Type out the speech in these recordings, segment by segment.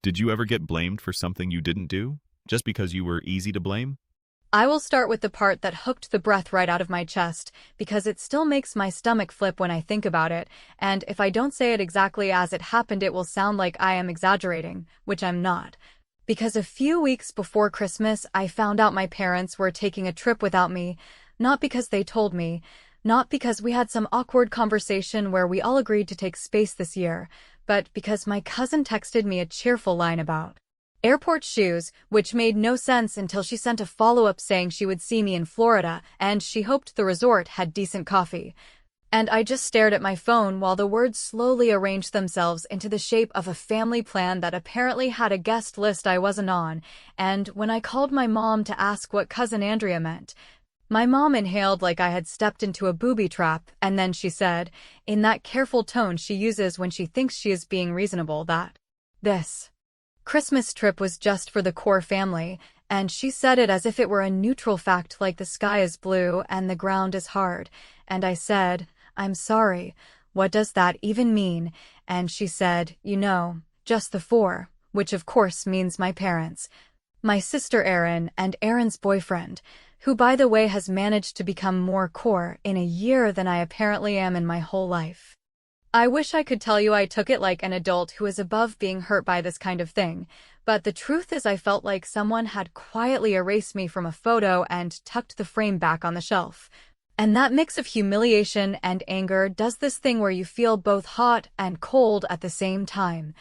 Did you ever get blamed for something you didn't do, just because you were easy to blame? I will start with the part that hooked the breath right out of my chest, because it still makes my stomach flip when I think about it, and if I don't say it exactly as it happened it will sound like I am exaggerating, which I'm not. Because a few weeks before Christmas I found out my parents were taking a trip without me, not because they told me, not because we had some awkward conversation where we all agreed to take space this year, but because my cousin texted me a cheerful line about airport shoes, which made no sense until she sent a follow-up saying she would see me in Florida and she hoped the resort had decent coffee. And I just stared at my phone while the words slowly arranged themselves into the shape of a family plan that apparently had a guest list I wasn't on, and when I called my mom to ask what Cousin Andrea meant, my mom inhaled like I had stepped into a booby trap, and then she said, in that careful tone she uses when she thinks she is being reasonable, that this Christmas trip was just for the core family, and she said it as if it were a neutral fact like the sky is blue and the ground is hard, and I said, I'm sorry, what does that even mean? And she said, you know, just the four, which of course means my parents, my sister Erin and Erin's boyfriend, who by the way has managed to become more core in a year than I apparently am in my whole life. I wish I could tell you I took it like an adult who is above being hurt by this kind of thing, but the truth is I felt like someone had quietly erased me from a photo and tucked the frame back on the shelf. And that mix of humiliation and anger does this thing where you feel both hot and cold at the same time.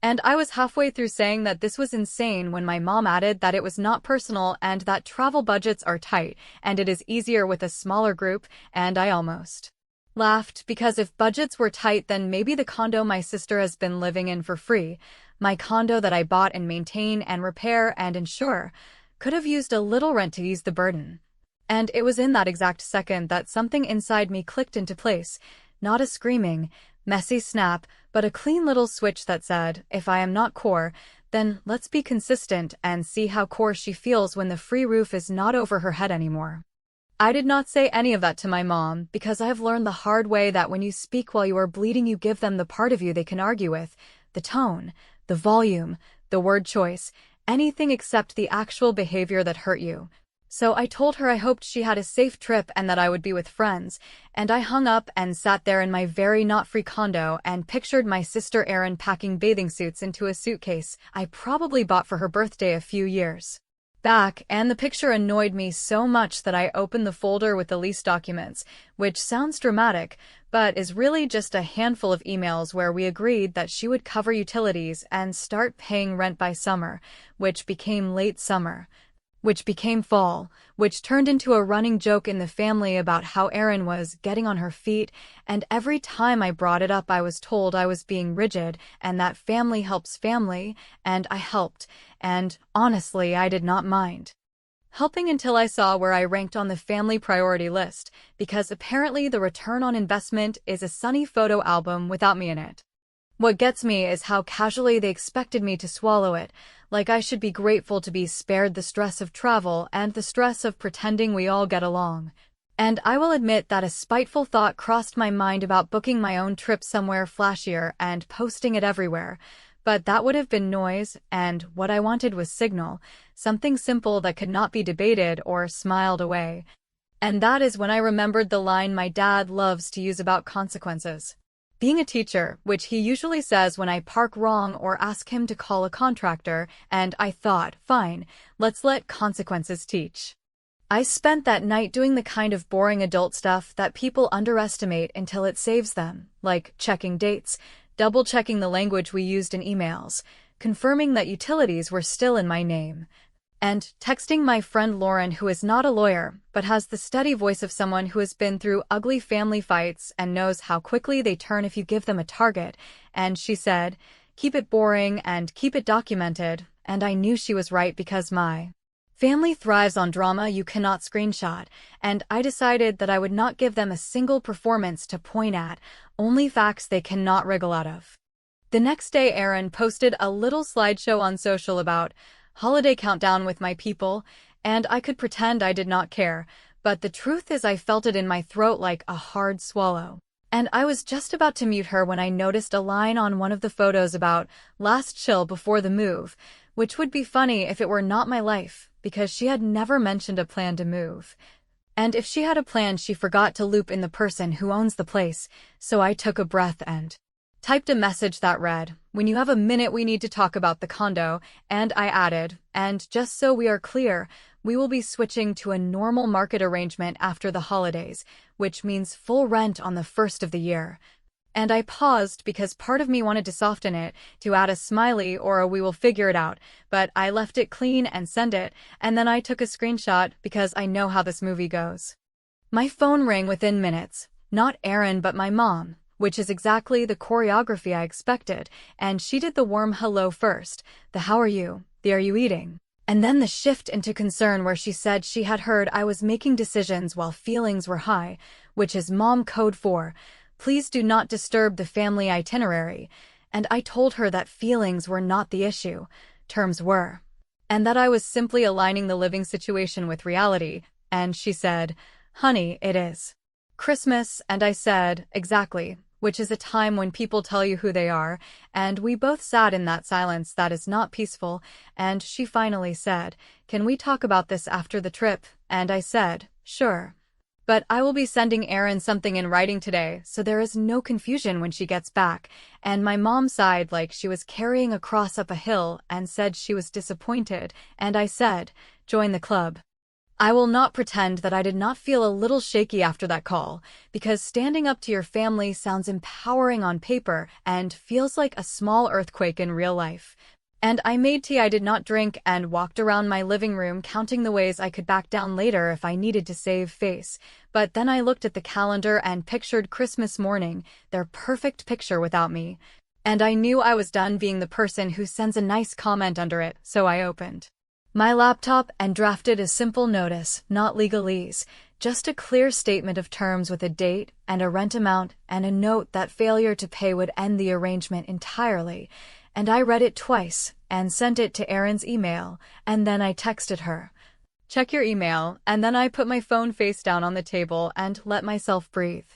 And I was halfway through saying that this was insane when my mom added that it was not personal and that travel budgets are tight and it is easier with a smaller group, and I almost laughed because if budgets were tight then maybe the condo my sister has been living in for free, my condo that I bought and maintain and repair and insure, could have used a little rent to ease the burden. And it was in that exact second that something inside me clicked into place, not a screaming, messy snap, but a clean little switch that said, if I am not core, then let's be consistent and see how core she feels when the free roof is not over her head anymore. I did not say any of that to my mom because I have learned the hard way that when you speak while you are bleeding you give them the part of you they can argue with, the tone, the volume, the word choice, anything except the actual behavior that hurt you. So I told her I hoped she had a safe trip and that I would be with friends, and I hung up and sat there in my very not-free condo and pictured my sister Erin packing bathing suits into a suitcase I probably bought for her birthday a few years back, and the picture annoyed me so much that I opened the folder with the lease documents, which sounds dramatic, but is really just a handful of emails where we agreed that she would cover utilities and start paying rent by summer, which became late summer, which became fall, which turned into a running joke in the family about how Erin was getting on her feet, and every time I brought it up I was told I was being rigid and that family helps family, and I helped, and honestly I did not mind helping until I saw where I ranked on the family priority list, because apparently the return on investment is a sunny photo album without me in it. What gets me is how casually they expected me to swallow it, like I should be grateful to be spared the stress of travel and the stress of pretending we all get along. And I will admit that a spiteful thought crossed my mind about booking my own trip somewhere flashier and posting it everywhere, but that would have been noise, and what I wanted was signal, something simple that could not be debated or smiled away. And that is when I remembered the line my dad loves to use about consequences. Being a teacher, which he usually says when I park wrong or ask him to call a contractor, and I thought, fine, let's let consequences teach. I spent that night doing the kind of boring adult stuff that people underestimate until it saves them, like checking dates, double-checking the language we used in emails, confirming that utilities were still in my name, and texting my friend Lauren, who is not a lawyer, but has the steady voice of someone who has been through ugly family fights and knows how quickly they turn if you give them a target, and she said, keep it boring and keep it documented, and I knew she was right because my family thrives on drama you cannot screenshot, and I decided that I would not give them a single performance to point at, only facts they cannot wriggle out of. The next day Erin posted a little slideshow on social about holiday countdown with my people, and I could pretend I did not care, but the truth is I felt it in my throat like a hard swallow. And I was just about to mute her when I noticed a line on one of the photos about last chill before the move, which would be funny if it were not my life, because she had never mentioned a plan to move. And if she had a plan, she forgot to loop in the person who owns the place, so I took a breath and typed a message that read, "When you have a minute, we need to talk about the condo," and I added, "And just so we are clear, we will be switching to a normal market arrangement after the holidays, which means full rent on the first of the year." And I paused because part of me wanted to soften it, to add a smiley or a "we will figure it out," but I left it clean and sent it, and then I took a screenshot because I know how this movie goes. My phone rang within minutes, not Erin but my mom, which is exactly the choreography I expected, and she did the warm hello first, the "how are you, the are you eating?" And then the shift into concern where she said she had heard I was making decisions while feelings were high, which is mom code for, "Please do not disturb the family itinerary," and I told her that feelings were not the issue, terms were, and that I was simply aligning the living situation with reality, and she said, "Honey, it is Christmas," and I said, "Exactly, which is a time when people tell you who they are," and we both sat in that silence that is not peaceful, and she finally said, "Can we talk about this after the trip?" And I said, "Sure. But I will be sending Erin something in writing today, so there is no confusion when she gets back," and my mom sighed like she was carrying a cross up a hill and said she was disappointed, and I said, "Join the club." I will not pretend that I did not feel a little shaky after that call, because standing up to your family sounds empowering on paper and feels like a small earthquake in real life. And I made tea I did not drink and walked around my living room counting the ways I could back down later if I needed to save face. But then I looked at the calendar and pictured Christmas morning, their perfect picture without me. And I knew I was done being the person who sends a nice comment under it, so I opened my laptop and drafted a simple notice, not legalese, just a clear statement of terms with a date and a rent amount and a note that failure to pay would end the arrangement entirely. And I read it twice and sent it to Erin's email, and then I texted her, "Check your email," and then I put my phone face down on the table and let myself breathe.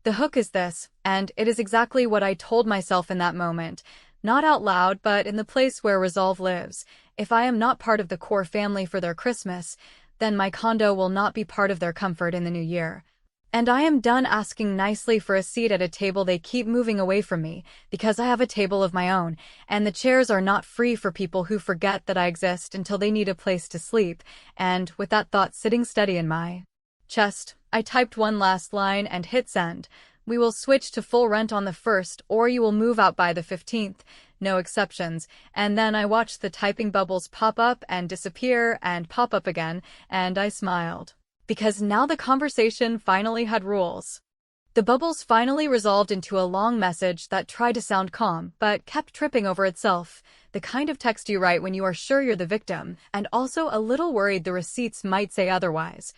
The hook is this, and it is exactly what I told myself in that moment, not out loud but in the place where resolve lives. If I am not part of the core family for their Christmas, then my condo will not be part of their comfort in the new year. And I am done asking nicely for a seat at a table they keep moving away from me, because I have a table of my own, and the chairs are not free for people who forget that I exist until they need a place to sleep, and with that thought sitting steady in my chest, I typed one last line and hit send. "We will switch to full rent on the 1st, or you will move out by the 15th. No exceptions." And then I watched the typing bubbles pop up and disappear and pop up again, and I smiled. Because now the conversation finally had rules. The bubbles finally resolved into a long message that tried to sound calm, but kept tripping over itself. The kind of text you write when you are sure you're the victim, and also a little worried the receipts might say otherwise.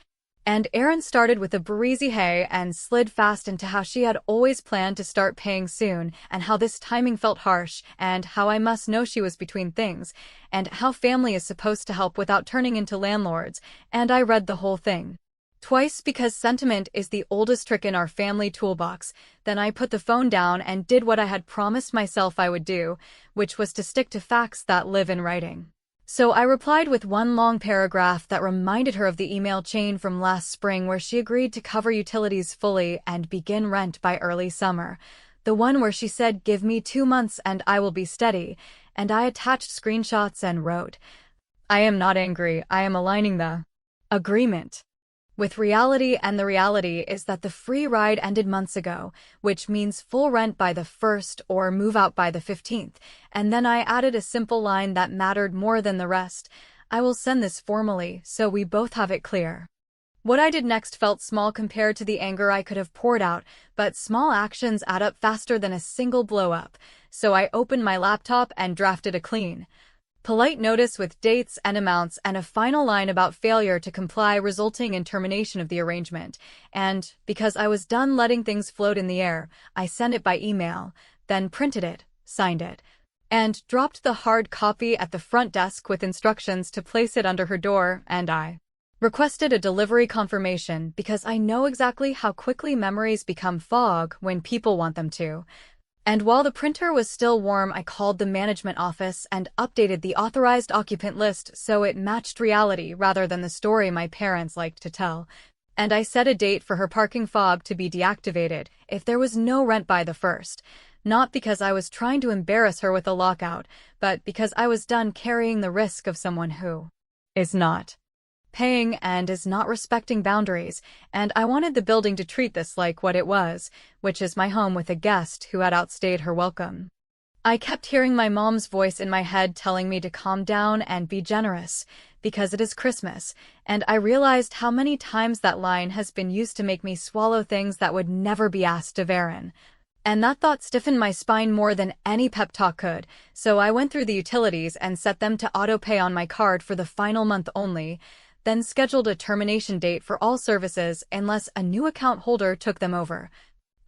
And Erin started with a breezy hey and slid fast into how she had always planned to start paying soon, and how this timing felt harsh, and how I must know she was between things, and how family is supposed to help without turning into landlords, and I read the whole thing twice because sentiment is the oldest trick in our family toolbox. Then I put the phone down and did what I had promised myself I would do, which was to stick to facts that live in writing. So I replied with one long paragraph that reminded her of the email chain from last spring where she agreed to cover utilities fully and begin rent by early summer. The one where she said, "Give me 2 months and I will be steady," and I attached screenshots and wrote, "I am not angry, I am aligning the agreement with reality, and the reality is that the free ride ended months ago, which means full rent by the 1st or move out by the 15th, and then I added a simple line that mattered more than the rest. I will send this formally, so we both have it clear. What I did next felt small compared to the anger I could have poured out, but small actions add up faster than a single blow-up, so I opened my laptop and drafted a clean, polite notice with dates and amounts and a final line about failure to comply resulting in termination of the arrangement. And, because I was done letting things float in the air, I sent it by email, then printed it, signed it, and dropped the hard copy at the front desk with instructions to place it under her door, and I Requested a delivery confirmation because I know exactly how quickly memories become fog when people want them to. And while the printer was still warm, I called the management office and updated the authorized occupant list so it matched reality rather than the story my parents liked to tell. And I set a date for her parking fob to be deactivated if there was no rent by the 1st. Not because I was trying to embarrass her with a lockout, but because I was done carrying the risk of someone who is not paying and is not respecting boundaries, and I wanted the building to treat this like what it was, which is my home with a guest who had outstayed her welcome. I kept hearing my mom's voice in my head telling me to calm down and be generous, because it is Christmas, and I realized how many times that line has been used to make me swallow things that would never be asked of Aaron. And that thought stiffened my spine more than any pep talk could, so I went through the utilities and set them to auto-pay on my card for the final month only, then scheduled a termination date for all services unless a new account holder took them over.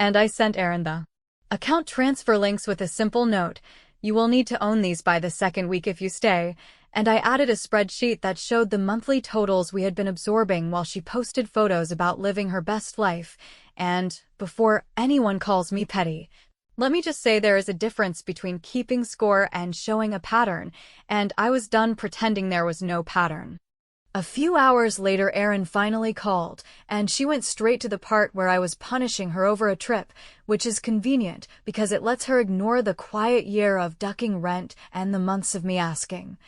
And I sent Aaron the account transfer links with a simple note: "You will need to own these by the 2nd week if you stay," and I added a spreadsheet that showed the monthly totals we had been absorbing while she posted photos about living her best life. And, before anyone calls me petty, let me just say there is a difference between keeping score and showing a pattern, and I was done pretending there was no pattern. A few hours later, Erin finally called, and she went straight to the part where I was punishing her over a trip, which is convenient because it lets her ignore the quiet year of ducking rent and the months of me asking.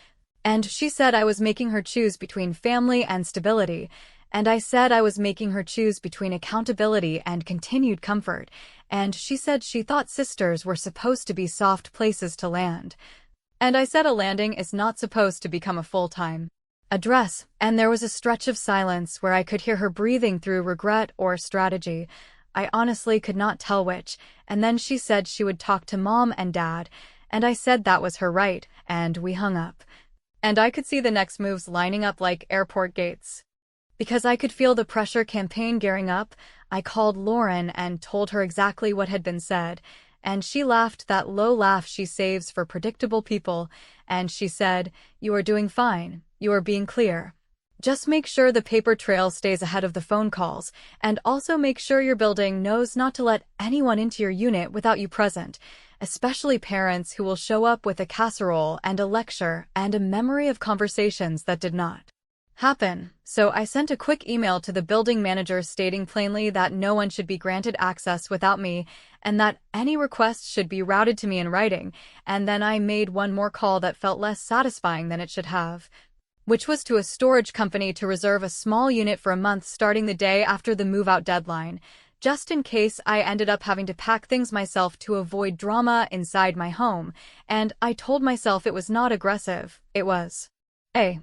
And she said I was making her choose between family and stability, and I said I was making her choose between accountability and continued comfort, and she said she thought sisters were supposed to be soft places to land. And I said a landing is not supposed to become a full-time address, and there was a stretch of silence where I could hear her breathing through regret or strategy. I honestly could not tell which, and then she said she would talk to Mom and Dad, and I said that was her right, and we hung up. And I could see the next moves lining up like airport gates. Because I could feel the pressure campaign gearing up, I called Lauren and told her exactly what had been said, and she laughed that low laugh she saves for predictable people, and she said, "You are doing fine. You are being clear. Just make sure the paper trail stays ahead of the phone calls, and also make sure your building knows not to let anyone into your unit without you present, especially parents who will show up with a casserole and a lecture and a memory of conversations that did not happen." So I sent a quick email to the building manager stating plainly that no one should be granted access without me, and that any requests should be routed to me in writing, and then I made one more call that felt less satisfying than it should have, which was to a storage company to reserve a small unit for a month starting the day after the move-out deadline, just in case I ended up having to pack things myself to avoid drama inside my home, and I told myself it was not aggressive, it was a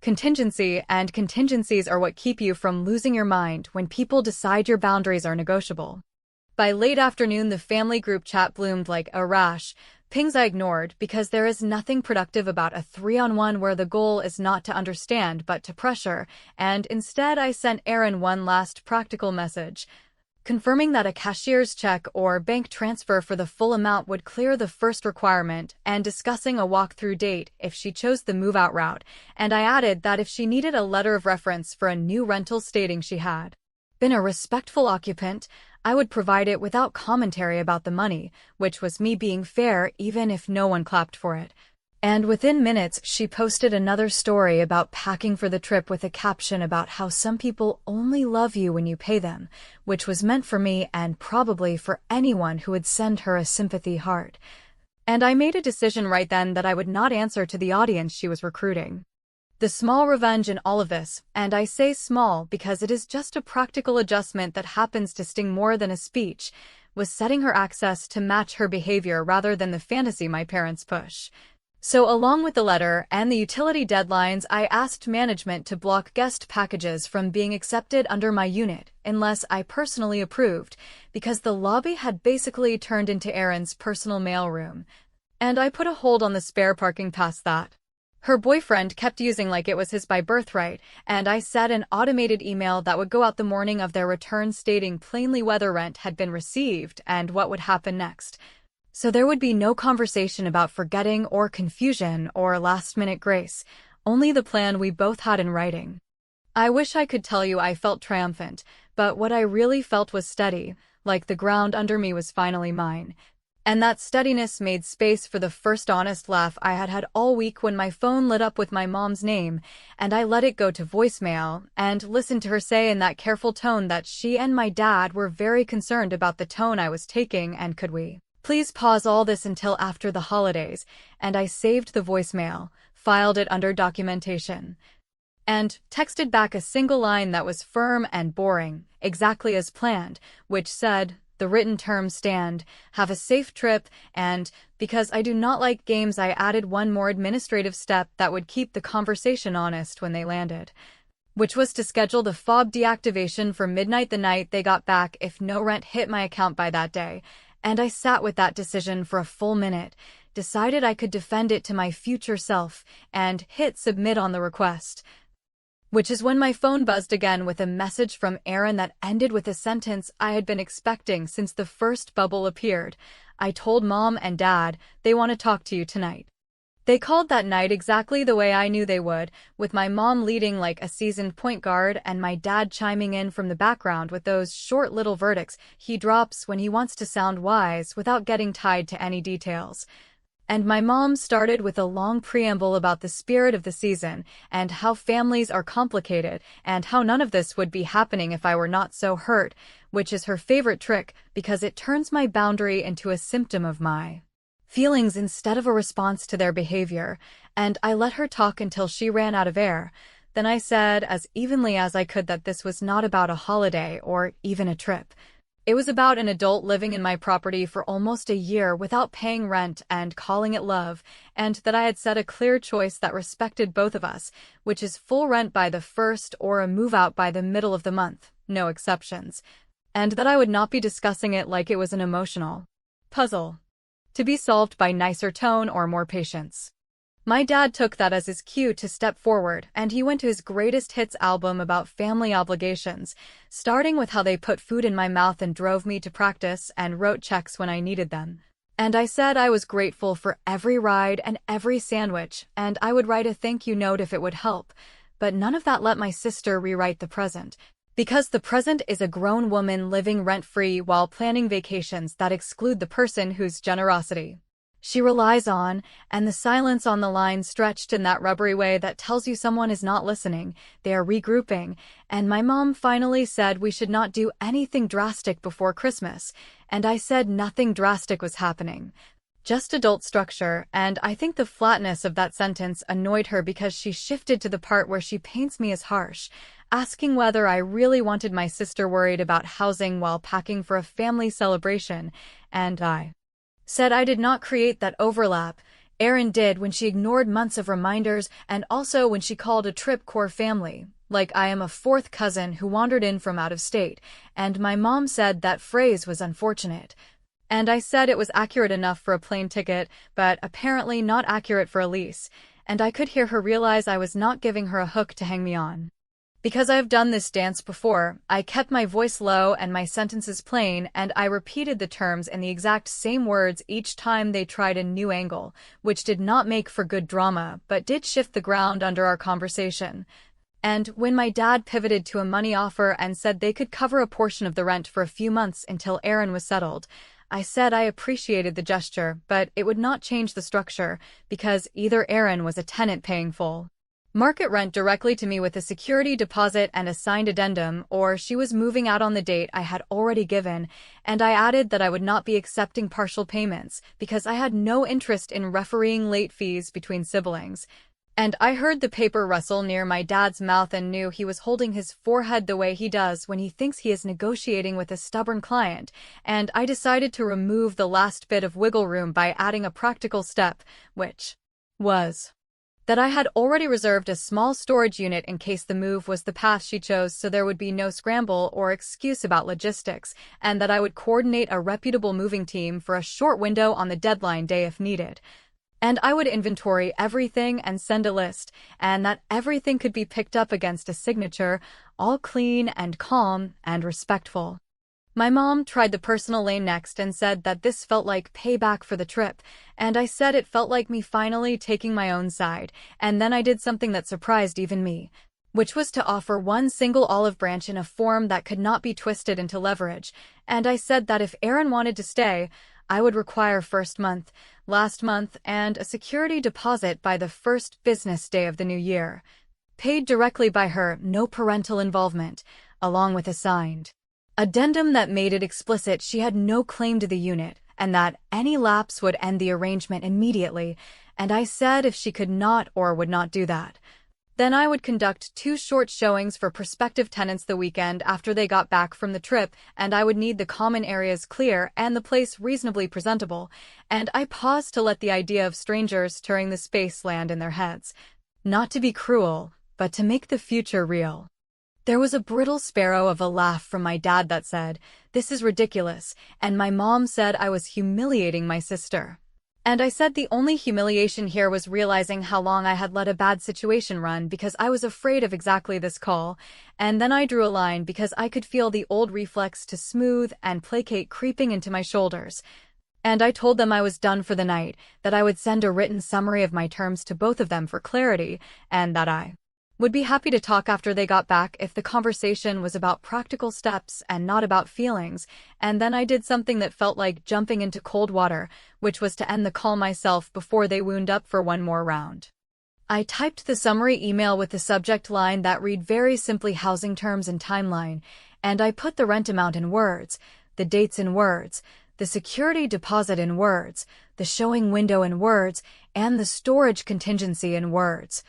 contingency, and contingencies are what keep you from losing your mind when people decide your boundaries are negotiable. By late afternoon, the family group chat bloomed like a rash. Pings I ignored because there is nothing productive about a 3-on-1 where the goal is not to understand but to pressure, and instead I sent Aaron one last practical message, confirming that a cashier's check or bank transfer for the full amount would clear the first requirement, and discussing a walkthrough date if she chose the move-out route, and I added that if she needed a letter of reference for a new rental stating she had been a respectful occupant, I would provide it without commentary about the money, which was me being fair even if no one clapped for it. And within minutes, she posted another story about packing for the trip with a caption about how some people only love you when you pay them, which was meant for me and probably for anyone who would send her a sympathy heart. And I made a decision right then that I would not answer to the audience she was recruiting. The small revenge in all of this, and I say small because it is just a practical adjustment that happens to sting more than a speech, was setting her access to match her behavior rather than the fantasy my parents push. So along with the letter and the utility deadlines, I asked management to block guest packages from being accepted under my unit unless I personally approved, because the lobby had basically turned into Erin's personal mailroom. And I put a hold on the spare parking past that her boyfriend kept using like it was his by birthright, and I set an automated email that would go out the morning of their return stating plainly whether rent had been received and what would happen next. So there would be no conversation about forgetting or confusion or last-minute grace, only the plan we both had in writing. I wish I could tell you I felt triumphant, but what I really felt was steady, like the ground under me was finally mine. And that steadiness made space for the first honest laugh I had had all week when my phone lit up with my mom's name, and I let it go to voicemail, and listened to her say in that careful tone that she and my dad were very concerned about the tone I was taking, and could we please pause all this until after the holidays. And I saved the voicemail, filed it under documentation, and texted back a single line that was firm and boring, exactly as planned, which said, "The written terms stand, have a safe trip," and because I do not like games, I added one more administrative step that would keep the conversation honest when they landed, which was to schedule the fob deactivation for midnight the night they got back if no rent hit my account by that day. And I sat with that decision for a full minute, decided I could defend it to my future self, and hit submit on the request. Which is when my phone buzzed again with a message from Aaron that ended with a sentence I had been expecting since the first bubble appeared. "I told Mom and Dad they want to talk to you tonight." They called that night exactly the way I knew they would, with my mom leading like a seasoned point guard and my dad chiming in from the background with those short little verdicts he drops when he wants to sound wise without getting tied to any details. And my mom started with a long preamble about the spirit of the season, and how families are complicated, and how none of this would be happening if I were not so hurt, which is her favorite trick because it turns my boundary into a symptom of my feelings instead of a response to their behavior. And I let her talk until she ran out of air. Then I said as evenly as I could that this was not about a holiday or even a trip. It was about an adult living in my property for almost a year without paying rent and calling it love, and that I had set a clear choice that respected both of us, which is full rent by the first or a move out by the middle of the month, no exceptions, and that I would not be discussing it like it was an emotional puzzle to be solved by nicer tone or more patience. My dad took that as his cue to step forward, and he went to his greatest hits album about family obligations, starting with how they put food in my mouth and drove me to practice and wrote checks when I needed them. And I said I was grateful for every ride and every sandwich, and I would write a thank you note if it would help. But none of that let my sister rewrite the present, because the present is a grown woman living rent-free while planning vacations that exclude the person whose generosity she relies on, and the silence on the line stretched in that rubbery way that tells you someone is not listening, they are regrouping. And my mom finally said we should not do anything drastic before Christmas, and I said nothing drastic was happening, just adult structure. And I think the flatness of that sentence annoyed her because she shifted to the part where she paints me as harsh, asking whether I really wanted my sister worried about housing while packing for a family celebration, and I said I did not create that overlap. Erin did when she ignored months of reminders, and also when she called a trip core family, like I am a fourth cousin who wandered in from out of state, and my mom said that phrase was unfortunate. And I said it was accurate enough for a plane ticket, but apparently not accurate for a lease, and I could hear her realize I was not giving her a hook to hang me on. Because I have done this dance before, I kept my voice low and my sentences plain, and I repeated the terms in the exact same words each time they tried a new angle, which did not make for good drama, but did shift the ground under our conversation. And when my dad pivoted to a money offer and said they could cover a portion of the rent for a few months until Aaron was settled, I said I appreciated the gesture, but it would not change the structure, because either Aaron was a tenant paying full market rent directly to me with a security deposit and a signed addendum, or she was moving out on the date I had already given, and I added that I would not be accepting partial payments because I had no interest in refereeing late fees between siblings. And I heard the paper rustle near my dad's mouth and knew he was holding his forehead the way he does when he thinks he is negotiating with a stubborn client, and I decided to remove the last bit of wiggle room by adding a practical step, which was that I had already reserved a small storage unit in case the move was the path she chose, so there would be no scramble or excuse about logistics, and that I would coordinate a reputable moving team for a short window on the deadline day if needed. And I would inventory everything and send a list, and that everything could be picked up against a signature, all clean and calm and respectful. My mom tried the personal lane next and said that this felt like payback for the trip, and I said it felt like me finally taking my own side, and then I did something that surprised even me. which was to offer one single olive branch in a form that could not be twisted into leverage, and I said that if Aaron wanted to stay, I would require first month, last month, and a security deposit by the first business day of the new year. Paid directly by her, no parental involvement, along with a signed addendum that made it explicit she had no claim to the unit, and that any lapse would end the arrangement immediately, and I said if she could not or would not do that, then I would conduct 2 short showings for prospective tenants the weekend after they got back from the trip, and I would need the common areas clear and the place reasonably presentable, and I paused to let the idea of strangers touring the space land in their heads. Not to be cruel, but to make the future real. There was a brittle sparrow of a laugh from my dad that said, "This is ridiculous," and my mom said I was humiliating my sister. And I said the only humiliation here was realizing how long I had let a bad situation run because I was afraid of exactly this call, and then I drew a line because I could feel the old reflex to smooth and placate creeping into my shoulders. And I told them I was done for the night, that I would send a written summary of my terms to both of them for clarity, and that I would be happy to talk after they got back if the conversation was about practical steps and not about feelings, and then I did something that felt like jumping into cold water, which was to end the call myself before they wound up for one more round. I typed the summary email with the subject line that read very simply housing terms and timeline, and I put the rent amount in words, the dates in words, the security deposit in words, the showing window in words, and the storage contingency in words.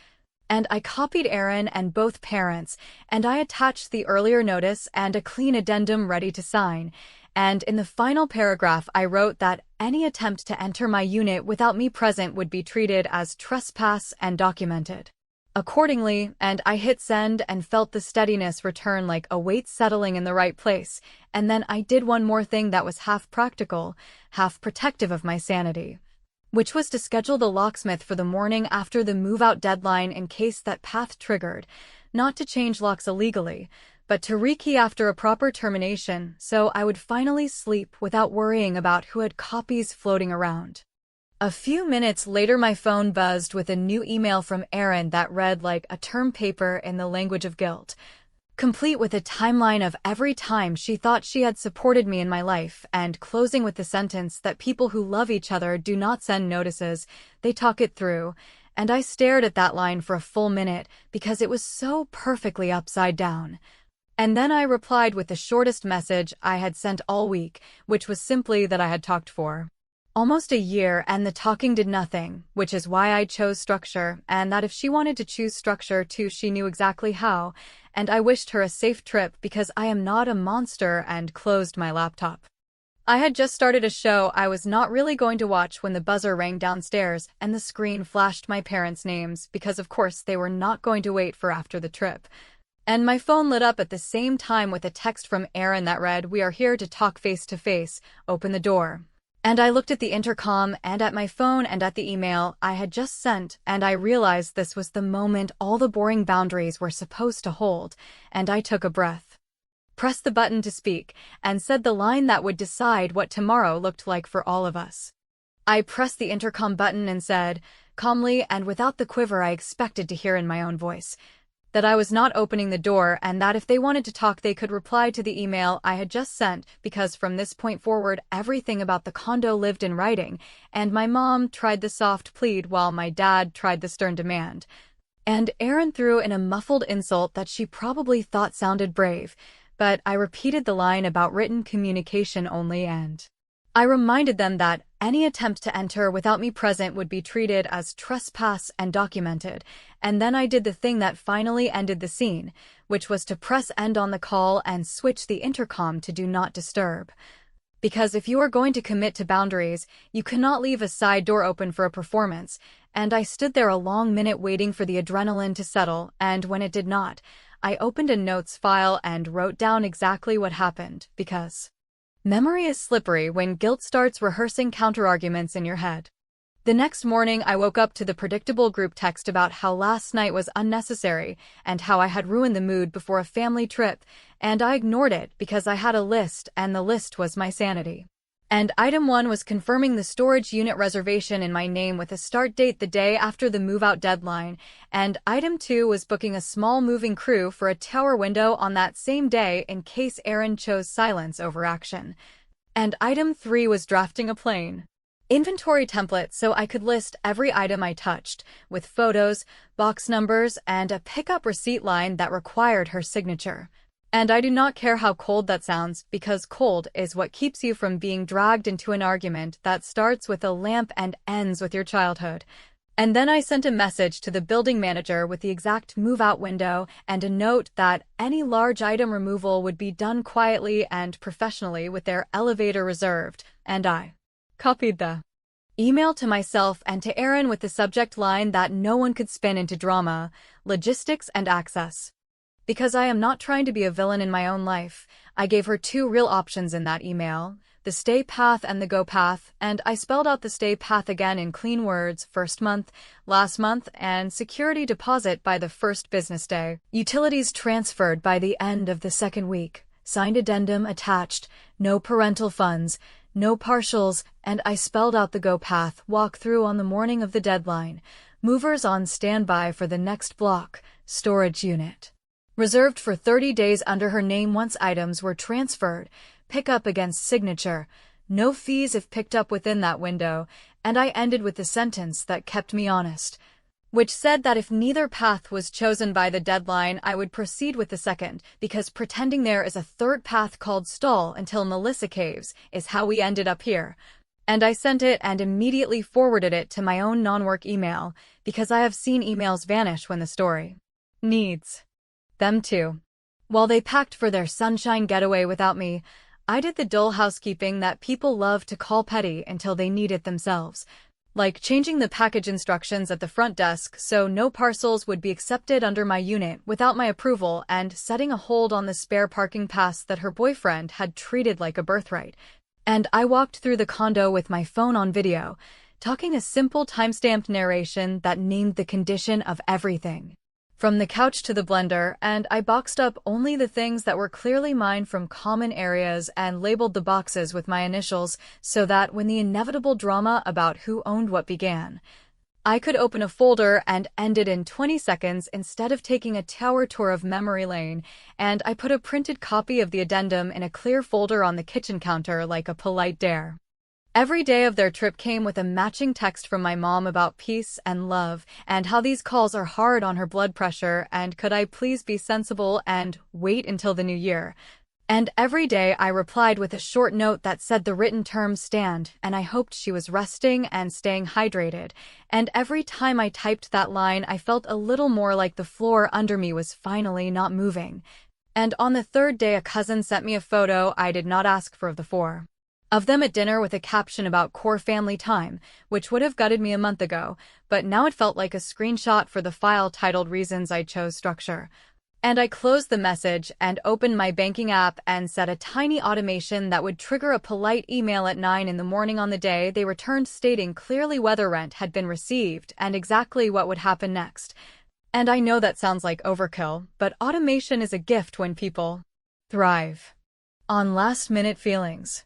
And I copied Aaron and both parents, and I attached the earlier notice and a clean addendum ready to sign. And in the final paragraph I wrote that any attempt to enter my unit without me present would be treated as trespass and documented accordingly, and I hit send and felt the steadiness return like a weight settling in the right place, and then I did one more thing that was half practical, half protective of my sanity, which was to schedule the locksmith for the morning after the move-out deadline in case that path triggered, not to change locks illegally, but to rekey after a proper termination so I would finally sleep without worrying about who had copies floating around. A few minutes later my phone buzzed with a new email from Aaron that read like a term paper in the language of guilt, complete with a timeline of every time she thought she had supported me in my life, and closing with the sentence that people who love each other do not send notices, they talk it through, and I stared at that line for a full minute because it was so perfectly upside down. And then I replied with the shortest message I had sent all week, which was simply that I had talked for almost a year and the talking did nothing, which is why I chose structure, and that if she wanted to choose structure too, she knew exactly how, and I wished her a safe trip because I am not a monster, and closed my laptop. I had just started a show I was not really going to watch when the buzzer rang downstairs and the screen flashed my parents' names because of course they were not going to wait for after the trip. And my phone lit up at the same time with a text from Aaron that read, "We are here to talk face to face, open the door." And I looked at the intercom and at my phone and at the email I had just sent, and I realized this was the moment all the boring boundaries were supposed to hold, and I took a breath, pressed the button to speak, and said the line that would decide what tomorrow looked like for all of us. I pressed the intercom button and said, calmly and without the quiver I expected to hear in my own voice, that I was not opening the door and that if they wanted to talk they could reply to the email I had just sent, because from this point forward everything about the condo lived in writing, and my mom tried the soft plead while my dad tried the stern demand. And Aaron threw in a muffled insult that she probably thought sounded brave, but I repeated the line about written communication only, and I reminded them that any attempt to enter without me present would be treated as trespass and documented, and then I did the thing that finally ended the scene, which was to press end on the call and switch the intercom to do not disturb. Because if you are going to commit to boundaries, you cannot leave a side door open for a performance, and I stood there a long minute waiting for the adrenaline to settle, and when it did not, I opened a notes file and wrote down exactly what happened, because memory is slippery when guilt starts rehearsing counterarguments in your head. The next morning I woke up to the predictable group text about how last night was unnecessary and how I had ruined the mood before a family trip, and I ignored it because I had a list and the list was my sanity. And item 1 was confirming the storage unit reservation in my name with a start date the day after the move-out deadline, and item 2 was booking a small moving crew for a tower window on that same day in case Aaron chose silence over action. And item 3 was drafting a plain inventory template so I could list every item I touched, with photos, box numbers, and a pickup receipt line that required her signature. And I do not care how cold that sounds, because cold is what keeps you from being dragged into an argument that starts with a lamp and ends with your childhood. And then I sent a message to the building manager with the exact move-out window and a note that any large item removal would be done quietly and professionally with their elevator reserved, and I copied the email to myself and to Aaron with the subject line that no one could spin into drama, logistics, and access. Because I am not trying to be a villain in my own life, I gave her 2 real options in that email, the stay path and the go path, and I spelled out the stay path again in clean words: first month, last month, and security deposit by the first business day. Utilities transferred by the end of the second week. Signed addendum attached, no parental funds, no partials, and I spelled out the go path walkthrough on the morning of the deadline. Movers on standby for the next block, storage unit. Reserved for 30 days under her name once items were transferred, pickup against signature, no fees if picked up within that window, and I ended with the sentence that kept me honest, which said that if neither path was chosen by the deadline, I would proceed with the second, because pretending there is a third path called stall until Melissa caves is how we ended up here. And I sent it and immediately forwarded it to my own non-work email, because I have seen emails vanish when the story needs them too. While they packed for their sunshine getaway without me, I did the dull housekeeping that people love to call petty until they need it themselves, like changing the package instructions at the front desk so no parcels would be accepted under my unit without my approval, and setting a hold on the spare parking pass that her boyfriend had treated like a birthright. And I walked through the condo with my phone on video, talking a simple timestamped narration that named the condition of everything, from the couch to the blender, and I boxed up only the things that were clearly mine from common areas and labeled the boxes with my initials so that when the inevitable drama about who owned what began, I could open a folder and end it in 20 seconds instead of taking a tower tour of memory lane, and I put a printed copy of the addendum in a clear folder on the kitchen counter like a polite dare. Every day of their trip came with a matching text from my mom about peace and love, and how these calls are hard on her blood pressure, and could I please be sensible and wait until the new year. And every day I replied with a short note that said the written terms stand, and I hoped she was resting and staying hydrated. And every time I typed that line, I felt a little more like the floor under me was finally not moving. And on the third day, a cousin sent me a photo I did not ask for of the 4 of them at dinner with a caption about core family time, which would have gutted me a month ago, but now it felt like a screenshot for the file titled Reasons I Chose Structure. And I closed the message and opened my banking app and set a tiny automation that would trigger a polite email at 9 in the morning on the day they returned, stating clearly whether rent had been received and exactly what would happen next. And I know that sounds like overkill, but automation is a gift when people thrive on last-minute feelings.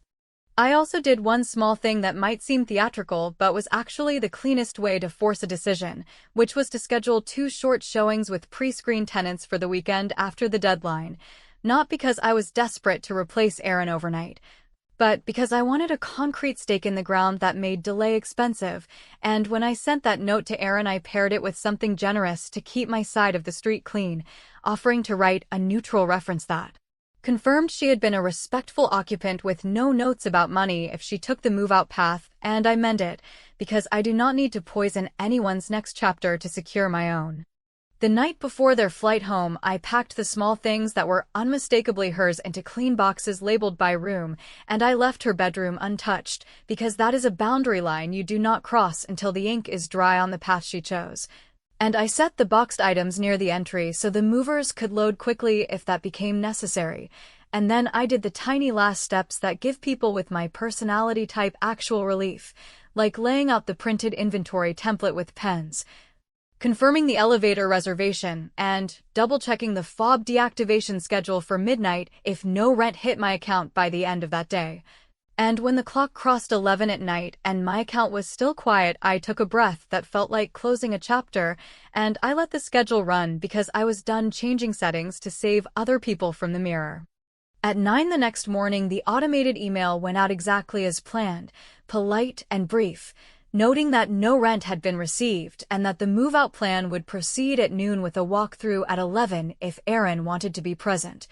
I also did one small thing that might seem theatrical but was actually the cleanest way to force a decision, which was to schedule 2 short showings with pre-screen tenants for the weekend after the deadline, not because I was desperate to replace Aaron overnight, but because I wanted a concrete stake in the ground that made delay expensive, and when I sent that note to Aaron I paired it with something generous to keep my side of the street clean, offering to write a neutral reference that confirmed she had been a respectful occupant with no notes about money if she took the move-out path, and I meant it, because I do not need to poison anyone's next chapter to secure my own. The night before their flight home, I packed the small things that were unmistakably hers into clean boxes labeled by room, and I left her bedroom untouched, because that is a boundary line you do not cross until the ink is dry on the path she chose. And I set the boxed items near the entry so the movers could load quickly if that became necessary. And then I did the tiny last steps that give people with my personality type actual relief, like laying out the printed inventory template with pens, confirming the elevator reservation, and double-checking the fob deactivation schedule for midnight if no rent hit my account by the end of that day. And when the clock crossed 11 at night and my account was still quiet, I took a breath that felt like closing a chapter, and I let the schedule run because I was done changing settings to save other people from the mirror. At 9 the next morning, the automated email went out exactly as planned, polite and brief, noting that no rent had been received and that the move-out plan would proceed at noon with a walkthrough at 11 if Aaron wanted to be present.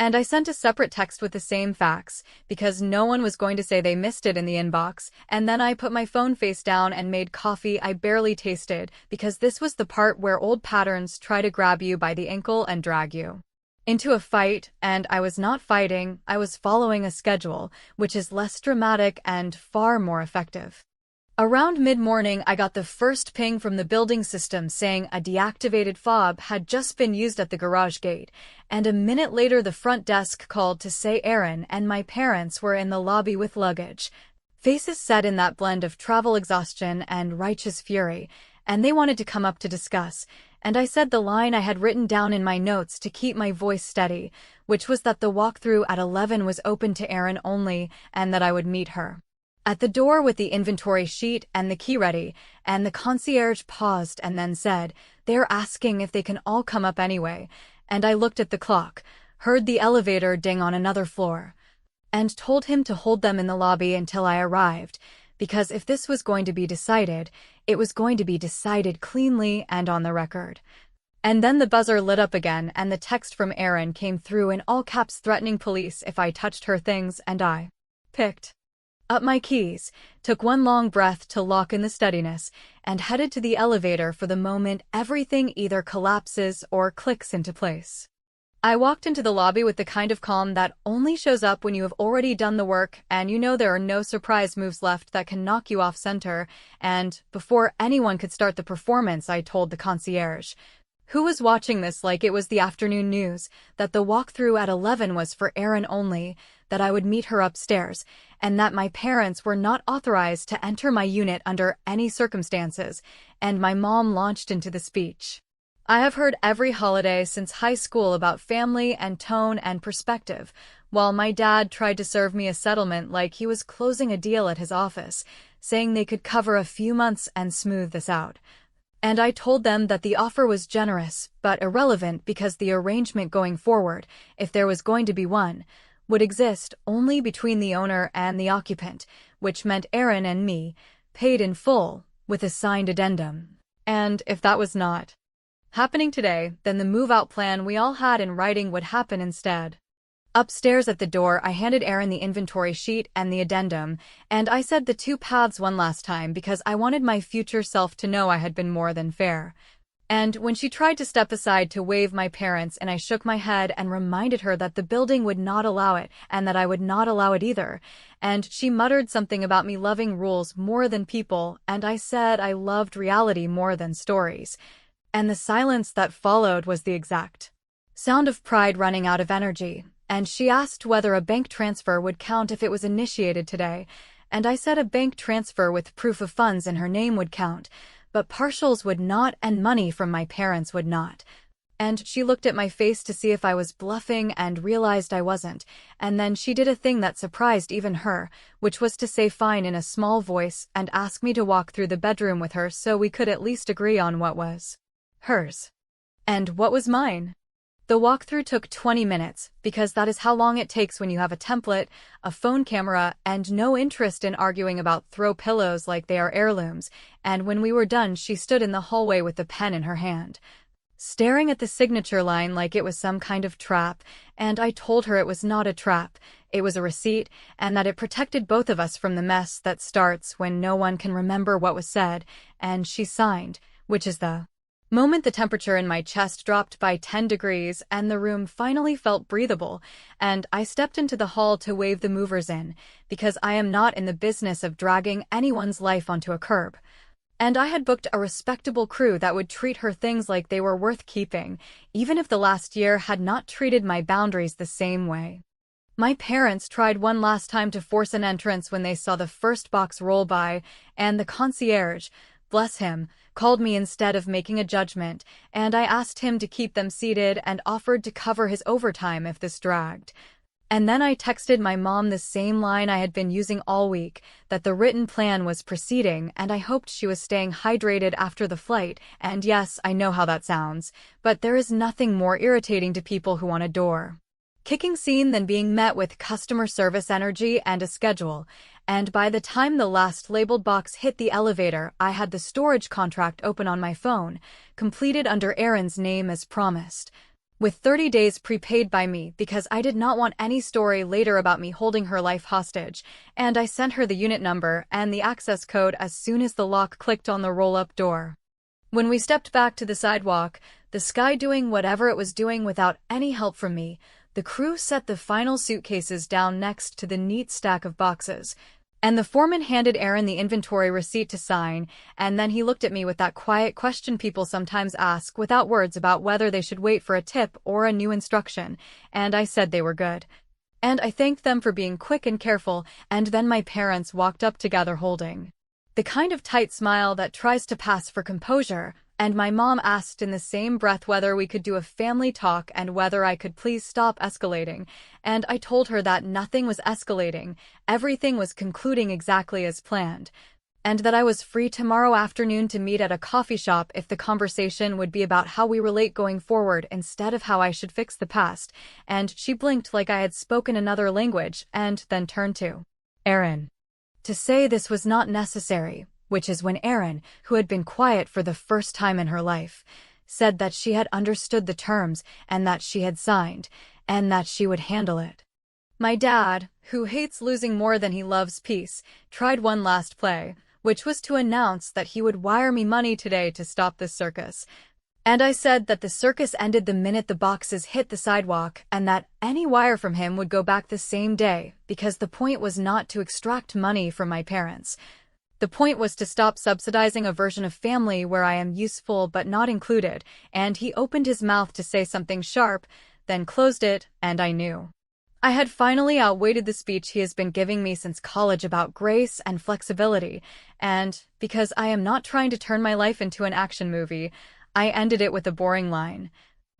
And I sent a separate text with the same facts, because no one was going to say they missed it in the inbox, and then I put my phone face down and made coffee I barely tasted, because this was the part where old patterns try to grab you by the ankle and drag you into a fight, and I was not fighting, I was following a schedule, which is less dramatic and far more effective. Around mid-morning, I got the first ping from the building system saying a deactivated fob had just been used at the garage gate, and a minute later the front desk called to say Aaron and my parents were in the lobby with luggage. Faces set in that blend of travel exhaustion and righteous fury, and they wanted to come up to discuss, and I said the line I had written down in my notes to keep my voice steady, which was that the walkthrough at 11 was open to Aaron only, and that I would meet her at the door with the inventory sheet and the key ready, and the concierge paused and then said, "They're asking if they can all come up anyway," and I looked at the clock, heard the elevator ding on another floor, and told him to hold them in the lobby until I arrived, because if this was going to be decided, it was going to be decided cleanly and on the record. And then the buzzer lit up again and the text from Aaron came through in all caps threatening police if I touched her things, and I picked up my keys, took one long breath to lock in the steadiness, and headed to the elevator for the moment everything either collapses or clicks into place. I walked into the lobby with the kind of calm that only shows up when you have already done the work and you know there are no surprise moves left that can knock you off center, and before anyone could start the performance, I told the concierge, who was watching this like it was the afternoon news, that the walkthrough at 11 was for Aaron only, that I would meet her upstairs, and that my parents were not authorized to enter my unit under any circumstances, and my mom launched into the speech. I have heard every holiday since high school about family and tone and perspective, while my dad tried to serve me a settlement like he was closing a deal at his office, saying they could cover a few months and smooth this out. And I told them that the offer was generous, but irrelevant because the arrangement going forward, if there was going to be one, would exist only between the owner and the occupant, which meant Aaron and me, paid in full, with a signed addendum. And if that was not happening today, then the move-out plan we all had in writing would happen instead. Upstairs at the door, I handed Aaron the inventory sheet and the addendum, and I said the two paths one last time because I wanted my future self to know I had been more than fair. And when she tried to step aside to wave my parents, and I shook my head and reminded her that the building would not allow it and that I would not allow it either, and she muttered something about me loving rules more than people, and I said I loved reality more than stories. And the silence that followed was the exact sound of pride running out of energy. And she asked whether a bank transfer would count if it was initiated today, and I said a bank transfer with proof of funds in her name would count, but partials would not and money from my parents would not. And she looked at my face to see if I was bluffing and realized I wasn't, and then she did a thing that surprised even her, which was to say fine in a small voice and ask me to walk through the bedroom with her so we could at least agree on what was hers and what was mine. The walkthrough took 20 minutes, because that is how long it takes when you have a template, a phone camera, and no interest in arguing about throw pillows like they are heirlooms, and when we were done she stood in the hallway with the pen in her hand, staring at the signature line like it was some kind of trap, and I told her it was not a trap, it was a receipt, and that it protected both of us from the mess that starts when no one can remember what was said, and she signed, which is the moment the temperature in my chest dropped by 10 degrees and the room finally felt breathable, and I stepped into the hall to wave the movers in, because I am not in the business of dragging anyone's life onto a curb. And I had booked a respectable crew that would treat her things like they were worth keeping, even if the last year had not treated my boundaries the same way. My parents tried one last time to force an entrance when they saw the first box roll by, and the concierge, bless him, called me instead of making a judgment, and I asked him to keep them seated and offered to cover his overtime if this dragged. And then I texted my mom the same line I had been using all week, that the written plan was proceeding and I hoped she was staying hydrated after the flight, and yes, I know how that sounds, but there is nothing more irritating to people who want a door-kicking scene than being met with customer service energy and a schedule, and by the time the last labeled box hit the elevator, I had the storage contract open on my phone, completed under Erin's name as promised, with 30 days prepaid by me because I did not want any story later about me holding her life hostage, and I sent her the unit number and the access code as soon as the lock clicked on the roll-up door. When we stepped back to the sidewalk, the sky doing whatever it was doing without any help from me, the crew set the final suitcases down next to the neat stack of boxes, and the foreman handed Erin the inventory receipt to sign, and then he looked at me with that quiet question people sometimes ask without words about whether they should wait for a tip or a new instruction, and I said they were good. And I thanked them for being quick and careful, and then my parents walked up together holding the kind of tight smile that tries to pass for composure, and my mom asked in the same breath whether we could do a family talk and whether I could please stop escalating, and I told her that nothing was escalating, everything was concluding exactly as planned, and that I was free tomorrow afternoon to meet at a coffee shop if the conversation would be about how we relate going forward instead of how I should fix the past, and she blinked like I had spoken another language and then turned to Erin to say this was not necessary, which is when Erin, who had been quiet for the first time in her life, said that she had understood the terms and that she had signed, and that she would handle it. My dad, who hates losing more than he loves peace, tried one last play, which was to announce that he would wire me money today to stop this circus. And I said that the circus ended the minute the boxes hit the sidewalk and that any wire from him would go back the same day because the point was not to extract money from my parents. The point was to stop subsidizing a version of family where I am useful but not included, and he opened his mouth to say something sharp, then closed it, and I knew. I had finally outweighted the speech he has been giving me since college about grace and flexibility, and, because I am not trying to turn my life into an action movie, I ended it with a boring line,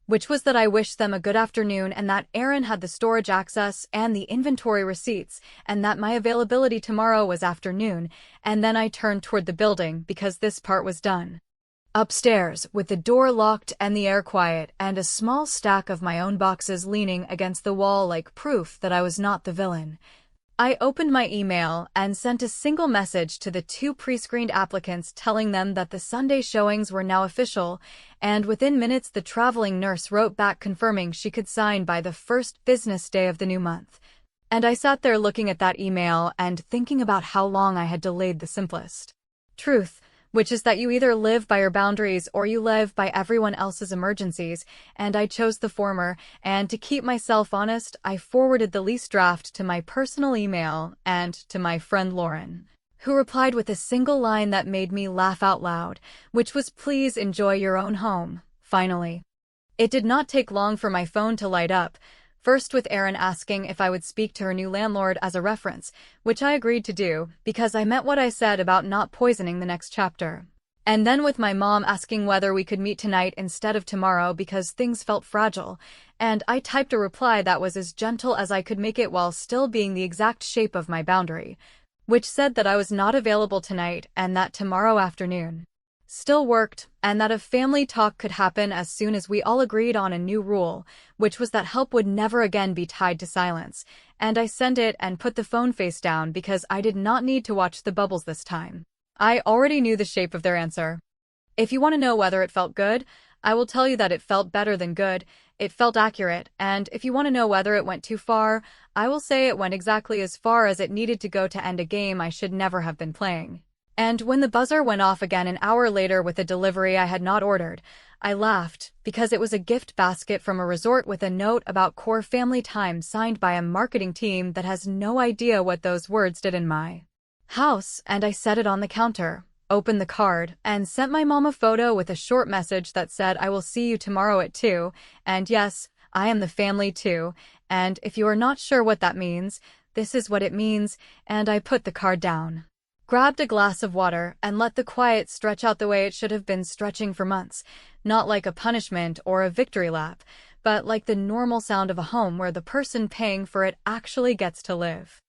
which was that I wished them a good afternoon and that Erin had the storage access and the inventory receipts and that my availability tomorrow was afternoon, and then I turned toward the building because this part was done. Upstairs, with the door locked and the air quiet and a small stack of my own boxes leaning against the wall like proof that I was not the villain, I opened my email and sent a single message to the 2 pre-screened applicants telling them that the Sunday showings were now official, and within minutes the traveling nurse wrote back confirming she could sign by the first business day of the new month. And I sat there looking at that email and thinking about how long I had delayed the simplest truth, which is that you either live by your boundaries or you live by everyone else's emergencies, and I chose the former, and to keep myself honest, I forwarded the lease draft to my personal email and to my friend Lauren, who replied with a single line that made me laugh out loud, which was "Please enjoy your own home, finally." It did not take long for my phone to light up, first with Erin asking if I would speak to her new landlord as a reference, which I agreed to do, because I meant what I said about not poisoning the next chapter. And then with my mom asking whether we could meet tonight instead of tomorrow because things felt fragile, and I typed a reply that was as gentle as I could make it while still being the exact shape of my boundary, which said that I was not available tonight and that tomorrow afternoon still worked, and that a family talk could happen as soon as we all agreed on a new rule, which was that help would never again be tied to silence, and I sent it and put the phone face down because I did not need to watch the bubbles this time. I already knew the shape of their answer. If you want to know whether it felt good, I will tell you that it felt better than good, it felt accurate, and if you want to know whether it went too far, I will say it went exactly as far as it needed to go to end a game I should never have been playing. And when the buzzer went off again an hour later with a delivery I had not ordered, I laughed, because it was a gift basket from a resort with a note about core family time signed by a marketing team that has no idea what those words did in my house, and I set it on the counter, opened the card, and sent my mom a photo with a short message that said I will see you tomorrow at 2, and yes, I am the family too, and if you are not sure what that means, this is what it means, and I put the card down, grabbed a glass of water, and let the quiet stretch out the way it should have been stretching for months, not like a punishment or a victory lap, but like the normal sound of a home where the person paying for it actually gets to live.